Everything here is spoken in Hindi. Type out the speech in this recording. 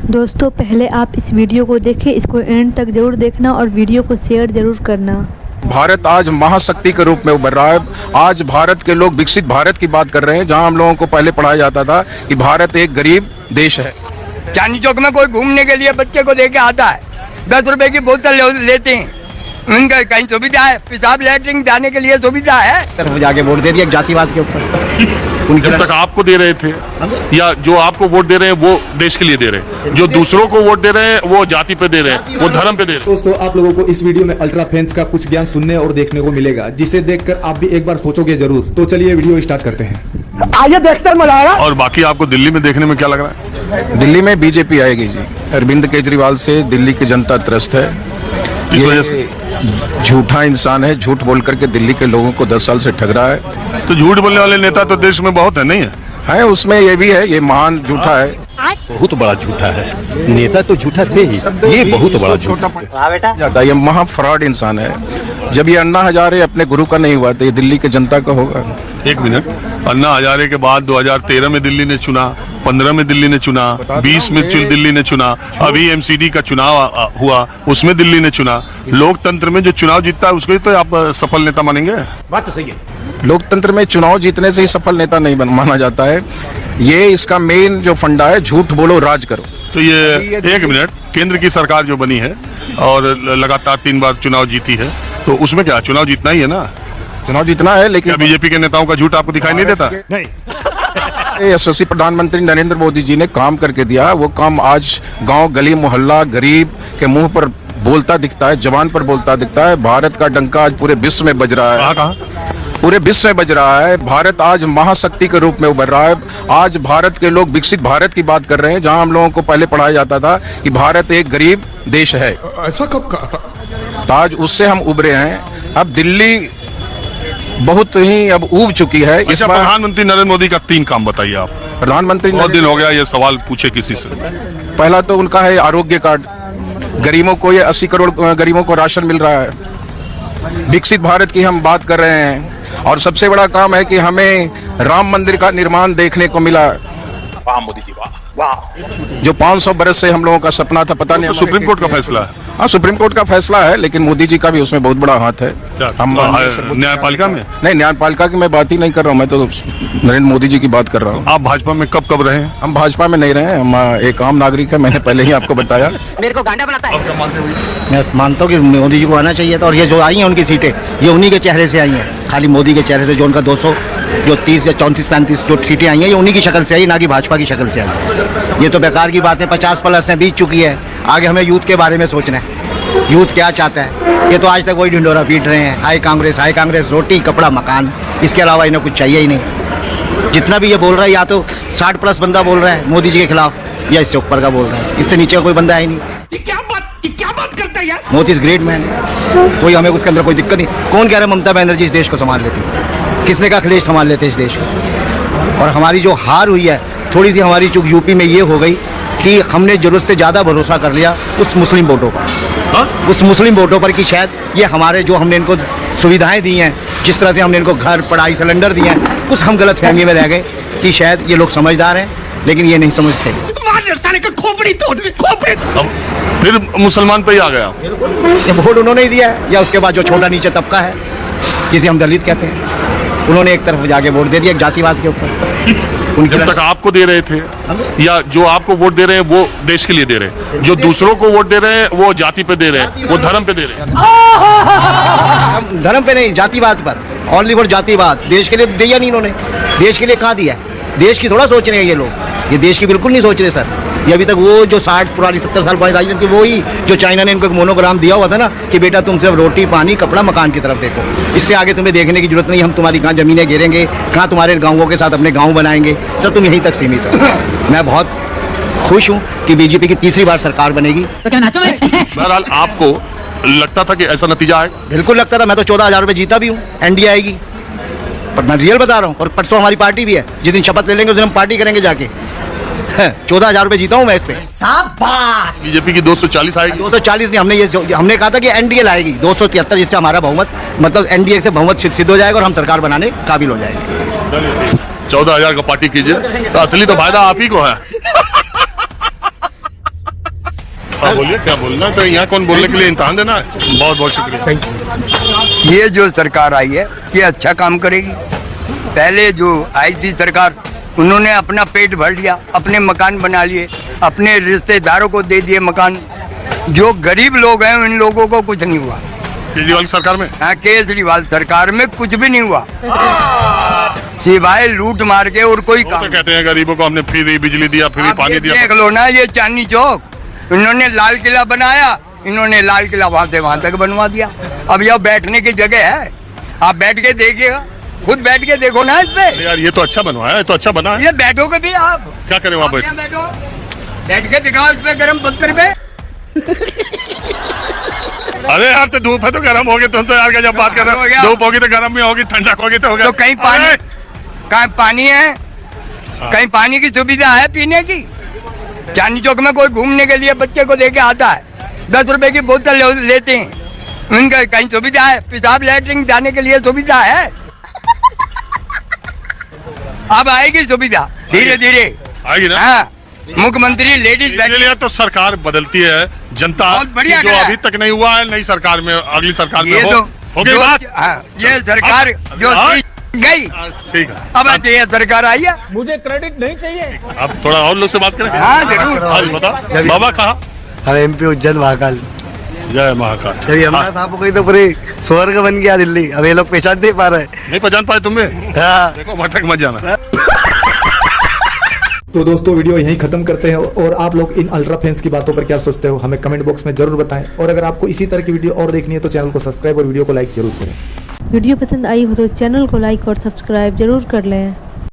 दोस्तों पहले आप इस वीडियो को देखें, इसको एंड तक जरूर देखना और वीडियो को शेयर जरूर करना। भारत आज महाशक्ति के रूप में उभर रहा है। आज भारत के लोग विकसित भारत की बात कर रहे हैं, जहां हम लोगों को पहले पढ़ाया जाता था कि भारत एक गरीब देश है। चांदनी चौक में कोई घूमने के लिए बच्चे को लेके आता है, 10 रुपए की बोतल लेते हैं। उनका कहीं सुविधा है, पेशाब लैट्रिन जाने के लिए सुविधा है। तरफ जाके वोट दे दिया जातिवाद के ऊपर। जब तक आपको दे रहे थे या जो आपको वोट दे रहे हैं वो देश के लिए दे रहे हैं, जो दूसरों को वोट दे रहे हैं वो जाति पे दे रहे हैं, वो धर्म पे दे रहे हैं। दोस्तों आप लोगों को इस वीडियो में अल्ट्रा फैंस का कुछ ज्ञान सुनने और देखने को मिलेगा, जिसे देखकर आप भी एक बार सोचोगे जरूर। तो चलिए वीडियो स्टार्ट करते हैं। आइए देखते मजा आएगा। और बाकी आपको दिल्ली में देखने में क्या लग रहा है? दिल्ली में बीजेपी आएगी जी। अरविंद केजरीवाल से दिल्ली की जनता त्रस्त है। इस वजह ये से झूठा इंसान है, झूठ बोल करके दिल्ली के लोगों को 10 साल से ठग रहा है। तो झूठ बोलने वाले नेता तो देश में बहुत है, नहीं है? उसमें ये भी है, ये महान झूठा है। बहुत बड़ा झूठा है। नेता तो झूठा थे ही, ये बहुत बड़ा झूठा है। ये महा फ्रॉड इंसान है। जब ये अन्ना हजारे अपने गुरु का नहीं हुआ तो ये दिल्ली की जनता का होगा। एक मिनट, अन्ना हजारे के बाद 2013 में दिल्ली ने चुना, 15 में दिल्ली ने चुना, 20 में दिल्ली ने चुना, अभी एमसीडी का चुनाव हुआ उसमें दिल्ली ने चुना। लोकतंत्र में जो चुनाव जीतता है उसको ही तो आप सफल नेता मानेंगे? बात तो सही है। लोकतंत्र में चुनाव जीतने से ही सफल नेता नहीं माना जाता है। ये इसका मेन जो फंडा है, झूठ बोलो राज करो। तो ये एक मिनट, केंद्र की सरकार जो बनी है और लगातार 3 बार चुनाव जीती है, तो उसमें क्या चुनाव जीतना ही है ना? चुनाव जीतना है, लेकिन बीजेपी के नेताओं का झूठ आपको दिखाई नहीं देता? नहीं। यशस्वी प्रधानमंत्री नरेंद्र मोदी जी ने काम करके दिया। वो काम आज गांव गली मोहल्ला गरीब के मुंह पर बोलता दिखता है, जबान पर बोलता दिखता है। भारत का डंका आज पूरे विश्व में बज रहा है। कहाँ? पूरे विश्व में बज रहा है। भारत आज महाशक्ति के रूप में उभर रहा है। आज भारत के लोग विकसित भारत की बात कर रहे हैं, जहां हम लोगों को पहले पढ़ाया जाता था कि भारत एक गरीब देश है। ऐसा कब कहा? तो आज उससे हम उभरे हैं। अब दिल्ली बहुत ही अब ऊब चुकी है। इस बार प्रधानमंत्री नरेंद्र मोदी का 3 काम बताइए आप। प्रधानमंत्री बहुत दिन हो गया ये सवाल पूछे किसी से। पहला तो उनका है आरोग्य कार्ड। गरीबों को, ये 80 करोड़ गरीबों को राशन मिल रहा है। विकसित भारत की हम बात कर रहे हैं। और सबसे बड़ा काम है कि हमें राम मंदिर का निर्माण देखने को मिला। वाह मोदी जी, वाह वाह। जो 500 बरस से हम लोगों का सपना था, पता नहीं। तो सुप्रीम कोर्ट का फैसला है। हाँ, सुप्रीम कोर्ट का फैसला है, लेकिन मोदी जी का भी उसमें बहुत बड़ा हाथ है। हम न्यायपालिका में नहीं, न्यायपालिका की मैं बात ही नहीं कर रहा हूँ। मैं तो नरेंद्र मोदी जी की बात कर रहा हूँ। आप भाजपा में कब रहे हैं? हम भाजपा में नहीं रहे। हम एक आम नागरिक है। मैंने पहले ही आपको बताया। मेरे को गांडा बनाता है। मैं मानता हूँ कि मोदी जी को आना चाहिए था। और ये जो आई हैं उनकी सीटें, ये उन्हीं के चेहरे से आई हैं। खाली मोदी के चेहरे से जो उनका 200 जो 30 या 34-35 जो सीटें आई हैं, ये उन्हीं की शक्ल से आई, ना कि भाजपा की शक्ल से आई। ये तो बेकार की बात है। 50+ से बीत चुकी है। आगे हमें यूथ के बारे में सोचना है। यूथ क्या चाहता है? ये तो आज तक वही ढिंडोरा पीट रहे हैं, हाई कांग्रेस, रोटी कपड़ा मकान। इसके अलावा इन्हें कुछ चाहिए ही नहीं। जितना भी ये बोल रहा है, या तो 60+ बंदा बोल रहा है मोदी जी के खिलाफ, या इससे ऊपर का बोल रहा है। इससे नीचे का कोई बंदा है ही नहीं। ये क्या बात करता है यार? Modi is great man. कोई हमें उसके अंदर कोई दिक्कत नहीं। कौन कह रहा है ममता बनर्जी इस देश को संभाल लेती? किसने कहा अखिलेश संभाल लेते इस देश को? और हमारी जो हार हुई है, थोड़ी सी हमारी चूक यूपी में ये हो गई कि हमने जरूरत से ज़्यादा भरोसा कर लिया उस मुस्लिम वोटों पर। उस मुस्लिम वोटों पर कि शायद ये हमारे जो हमने इनको सुविधाएं दी हैं, जिस तरह से हमने इनको घर, पढ़ाई, सिलेंडर दिए हैं, उस हम गलत फहमी में रह गए कि शायद ये लोग समझदार हैं, लेकिन ये नहीं समझते। फिर मुसलमान पे ही आ गया। ये वोट उन्होंने ही दिया है, या उसके बाद जो छोटा नीचे तबका है, जिसे हम दलित कहते हैं, उन्होंने एक तरफ जाके वोट दे दिया जातिवाद के ऊपर। जब तक आपको दे रहे थे या जो आपको वोट दे रहे हैं वो देश के लिए दे रहे हैं, जो दूसरों को वोट दे रहे हैं वो जाति पे दे रहे हैं, वो धर्म पे दे रहे हैं। धर्म पे नहीं, जातिवाद पर। ओनली फॉर जातिवाद। देश के लिए तो दिया नहीं इन्होंने। देश के लिए कहाँ दिया? देश की थोड़ा सोच रहे हैं ये लोग। ये देश की बिल्कुल नहीं सोच रहे सर। ये अभी तक वो जो 60-70 साल पुरानी राजनीति की, वो ही जो चाइना ने इनको एक मोनोग्राम दिया हुआ था ना कि बेटा तुम सिर्फ रोटी, पानी, कपड़ा, मकान की तरफ देखो, इससे आगे तुम्हें देखने की जरूरत नहीं। हम तुम्हारी कहाँ ज़मीनें घेरेंगे, कहाँ तुम्हारे गाँवों के साथ अपने गाँव बनाएंगे, सर तुम यहीं तक सीमित हो। मैं बहुत खुश हूँ कि बीजेपी की तीसरी बार सरकार बनेगी। बहरहाल आपको लगता था कि ऐसा नतीजा है? बिल्कुल लगता था। मैं तो 14,000 रुपये जीता भी हूँ। एनडीए आएगी, पर मैं रियल बता रहा हूँ। और परसों हमारी पार्टी भी है। जिस दिन शपथ ले लेंगे उस दिन हम पार्टी करेंगे जाके। 14,000 रुपये जीता हूँ मैं इस पे। शाबाश। बीजेपी की 240 आएगी। 240 नहीं, हमने कहा था कि एनडीए लाएगी 273, जिससे हमारा बहुमत, मतलब एनडीए से बहुमत सिद्ध हो जाएगा और हम सरकार बनाने काबिल हो जाएंगे। 14,000 का पार्टी कीजिए, तो असली तो फायदा आप ही को है। हाँ बोलिए, क्या बोलना है? तो यहाँ कौन बोलने के लिए इम्तहान देना है? बहुत बहुत शुक्रिया, थैंक यू। ये जो सरकार आई है ये अच्छा काम करेगी। पहले जो आई थी सरकार, उन्होंने अपना पेट भर लिया, अपने मकान बना लिए, अपने रिश्तेदारों को दे दिए मकान। जो गरीब लोग हैं उन लोगों को कुछ नहीं हुआ। केजरीवाल सरकार में? हाँ, केजरीवाल सरकार में कुछ भी नहीं हुआ, सिवाय लूट मार के और कोई काम। तो कहते हैं गरीबों को हमने फ्री बिजली दिया, फ्री पानी दिया। देख लो ना, ये चांदनी चौक इन्होंने लाल किला बनाया, इन्होंने लाल किला वहां तक बनवा दिया। अब यह बैठने की जगह है, आप बैठ के देखिएगा, खुद बैठ के देखो ना इस पे। यार ये तो अच्छा बनवाया है, तो अच्छा बना है। ये बैठोगे भी आप, क्या करें वहाँ बैठ? बैठ के दिखाओ इस पे गरम पत्थर पे। अरे यार तो धूप है तो गर्म होगी, तुम तो यार का जब बात कर रहे हो, धूप होगी तो गर्म भी होगी, ठंडक होगी तो होगा। तो कहीं पानी है, कहीं पानी की सुविधा है पीने की? चांदनी चौक में कोई घूमने के लिए बच्चे को लेके आता है, 10 रुपए की बोतल लेते हैं, उनका कहीं सुविधा है? पेशाब लैट्रिन जाने के लिए सुविधा है? अब आएगी सुविधा धीरे धीरे, आएगी ना। हाँ, मुख्यमंत्री लेडीज इसलिए तो सरकार बदलती है, जनता बढ़िया जो अभी तक नहीं हुआ है नई सरकार में, अगली सरकार में ये हो गई बात। ये सरकार जो गई, ठीक है, अब ये सरकार आई है। अब थोड़ा और लोग से बात करें। हाँ, जरूर। हाँ, बता बाबा कहाँ? हम MP उज्जैन महाकाल। जय महाकाल। जब हमारा साहब को तो पूरे स्वर्ग बन गया दिल्ली, अब ये लोग पहचान नहीं पा रहे। नहीं पहचान पाए तुम्हें? हाँ। देखो भटक मत जाना। तो दोस्तों वीडियो यहीं खत्म करते हैं, और आप लोग इन अल्ट्रा फैंस की बातों पर क्या सोचते हो हमें कमेंट बॉक्स में जरूर बताएं, और अगर आपको इसी तरह की वीडियो और देखनी है तो चैनल को सब्सक्राइब और वीडियो को लाइक जरूर करें। वीडियो पसंद आई हो तो चैनल को लाइक और सब्सक्राइब जरूर कर लें।